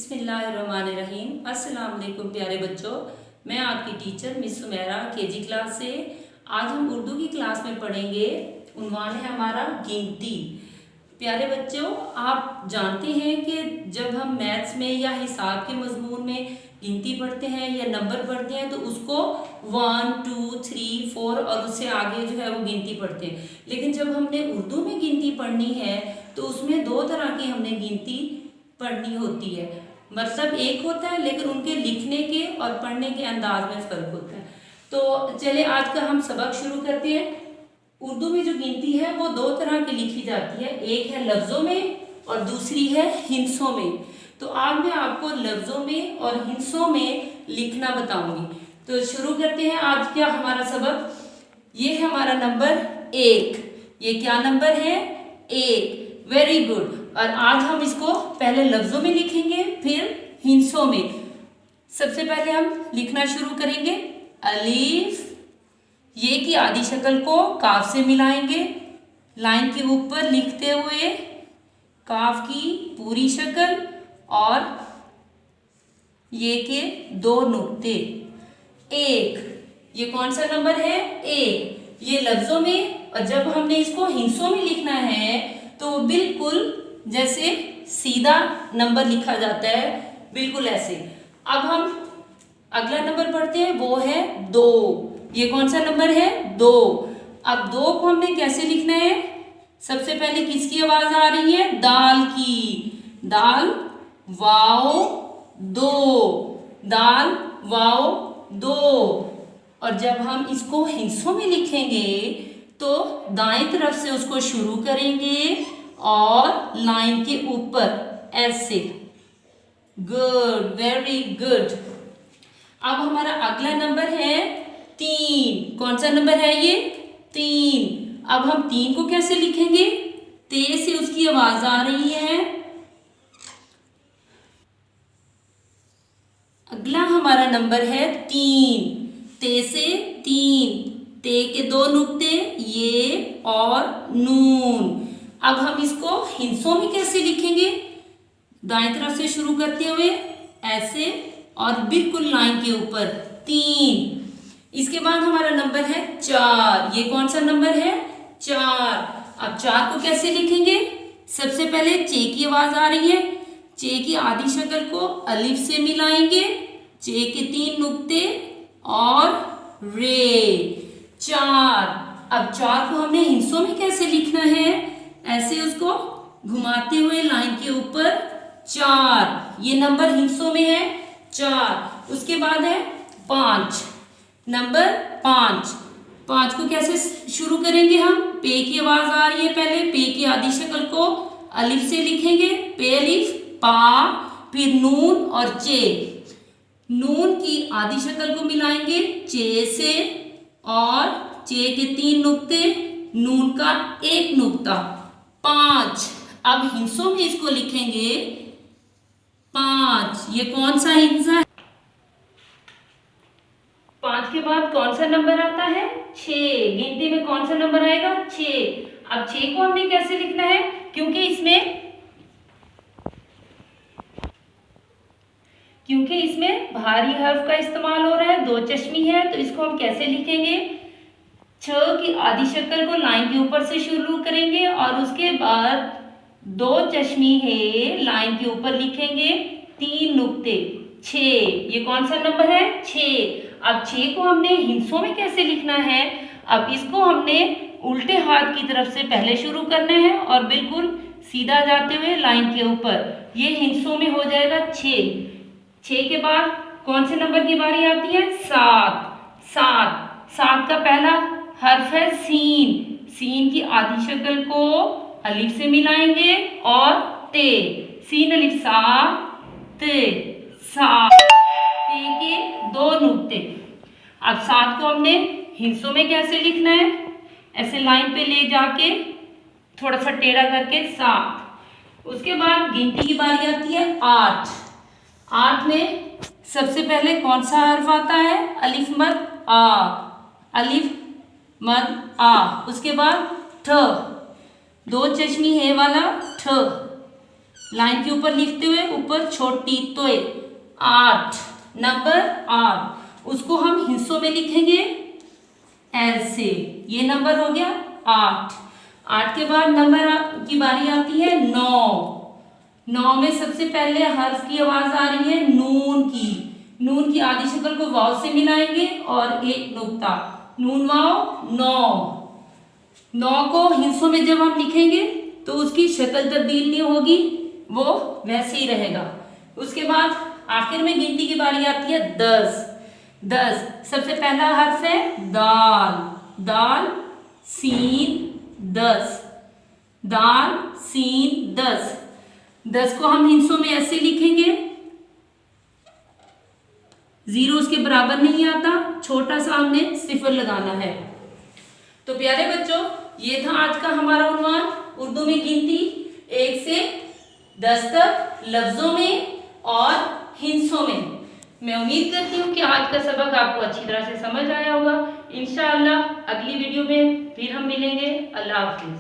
बिस्मिल्लाहिर्रहमानिर्रहीम। अस्सलाम वालेकुम प्यारे बच्चों, मैं आपकी teacher Miss Sumera KG class से। आज हम उर्दू की क्लास में पढ़ेंगे। उन्वान है हमारा गिनती। प्यारे बच्चों, आप जानते हैं कि जब हम मैथ्स में या हिसाब के मजमून में गिनती पढ़ते हैं या नंबर पढ़ते हैं तो उसको 1 2 3 4 और उससे आगे जो है वो गिनती पढ़ते हैं। लेकिन जब हमने उर्दू में गिनती पढ़नी है तो उसमें दो तरह की हमने गिनती पढ़नी होती है। मतलब एक होता है लेकिन उनके लिखने के और पढ़ने के अंदाज में फ़र्क होता है। तो चले आज का हम सबक शुरू करते हैं। उर्दू में जो गिनती है वो दो तरह की लिखी जाती है, एक है लफ्ज़ों में और दूसरी है हिंसों में। तो आज मैं आपको लफ्ज़ों में और हिंसों में लिखना बताऊंगी। तो शुरू करते हैं आज का हमारा सबक। ये है हमारा नंबर 1। ये क्या नंबर है? 1। Very good. और आज हम इसको पहले लफ्ज़ों में लिखेंगे फिर हिंसों में। सबसे पहले हम लिखना शुरू करेंगे अलीफ। ये की आधी शक्ल को काफ से मिलाएंगे, लाइन के ऊपर लिखते हुए काफ की पूरी शक्ल और ये के दो नुक्ते। 1। ये कौन सा नंबर है? 1। ये लफ्ज़ों में। और जब हमने इसको हिंसों में लिखना है तो बिल्कुल जैसे सीधा नंबर लिखा जाता है, बिल्कुल ऐसे। अब हम अगला नंबर पढ़ते हैं, वो है 2। ये कौन सा नंबर है? 2। अब 2 को हमने कैसे लिखना है? सबसे पहले किसकी आवाज आ रही है? दाल की। दाल वाओ 2। दाल वाओ 2। और जब हम इसको हिंसों में लिखेंगे तो दाएं तरफ से उसको शुरू करेंगे और लाइन के ऊपर ऐसे। Good, very good. अब हमारा अगला नंबर है 3। कौन सा नंबर है ये? 3। अब हम 3 को कैसे लिखेंगे? ते से उसकी आवाज आ रही है। अगला हमारा नंबर है 3। ते से 3। ते के दो नुक्ते ये और नून। अब हम इसको हिंसों में कैसे लिखेंगे? दाएं तरफ से शुरू करते हुए ऐसे और बिल्कुल लाइन के ऊपर 3। इसके बाद हमारा नंबर है 4। ये कौन सा नंबर है? 4। अब 4 को कैसे लिखेंगे? सबसे पहले चे की आवाज आ रही है। चे की आधी शक्ल को अलिफ से मिलाएंगे, चे के 3 नुक्ते और रे। 4। अब 4 को हमने हिंसों में कैसे लिखना है? ऐसे उसको घुमाते हुए लाइन के ऊपर 4। ये नंबर हिंसों में है 4। उसके बाद है 5। नंबर 5। 5 को कैसे शुरू करेंगे हम? पे की आवाज आ रही है, पहले पे की आधी शक्ल को अलिफ से लिखेंगे, पे अलिफ पा, फिर नून और चे। नून की आधी शक्ल को मिलाएंगे चे से और चे के 3 नुक्ते, नून का 1 नुक्ता। 5। अब हिंसों में इसको लिखेंगे 5। ये कौन सा हिंसा है? 5 के बाद कौन सा नंबर आता है? 6। गिनती में कौन सा नंबर आएगा? 6। अब 6 को हमने कैसे लिखना है? क्योंकि इसमें भारी हर्फ का इस्तेमाल हो रहा है, दो चश्मी है, तो इसको हम कैसे लिखेंगे? 6 की आधी शक्ल को लाइन के ऊपर से शुरू करेंगे और उसके बाद 2 चश्मी है, लाइन के ऊपर लिखेंगे 3 नुक्ते। 6। ये कौन सा नंबर है? 6। अब 6 को हमने हिंसों में कैसे लिखना है? अब इसको हमने उल्टे हाथ की तरफ से पहले शुरू करना है और बिल्कुल सीधा जाते हुए लाइन के ऊपर। ये हिंसों में हो जाएगा 6। 6 के बाद कौन से नंबर की बारी आती है? 7। 7 का पहला हर्फ है सीन। सीन की आधी शक्ल को अलिफ से मिलाएंगे और ते। सीन अलिफ सा ते, सा। ते के 2 नुक्ते। अब 7 को हमने हिंसों में कैसे लिखना है? ऐसे लाइन पे ले जाके थोड़ा सा टेढ़ा करके 7। उसके बाद गिनती की बारी आती है 8। 8 में सबसे पहले कौन सा हर्फ आता है? अलिफ मद आ। अलिफ मद आ। उसके बाद ठ, 2 चश्मी है वाला ठ। लाइन के ऊपर लिखते हुए ऊपर छोटी तोय 8, नंबर 8 उसको हम हिस्सों में लिखेंगे एल से। ये नंबर हो गया 8। 8 के बाद नंबर की बारी आती है 9। 9 में सबसे पहले हर्फ की आवाज आ रही है नून की। नून की आधी शक्ल को वाव से मिलाएंगे और एक नुक्ता, नून वाव 9। 9 को हिस्सों में जब हम लिखेंगे तो उसकी शक्ल तब्दील नहीं होगी, वो वैसे ही रहेगा। उसके बाद आखिर में गिनती की बारी आती है 10। 10 सबसे पहला हर्फ है दाल, दाल सीन 10, दाल सीन 10। 10 को हम हिस्सों में ऐसे लिखेंगे, 0 उसके बराबर नहीं आता, छोटा सा हमने सिफर लगाना है। तो प्यारे बच्चों, ये था आज का हमारा उन्वान, उर्दू में गिनती 1 से 10 तक लफ्जों में और हिस्सों में। मैं उम्मीद करती हूँ कि आज का सबक आपको अच्छी तरह से समझ आया होगा। इंशाअल्लाह अगली वीडियो में फिर हम मिलेंगे। अल्लाह हाफिज।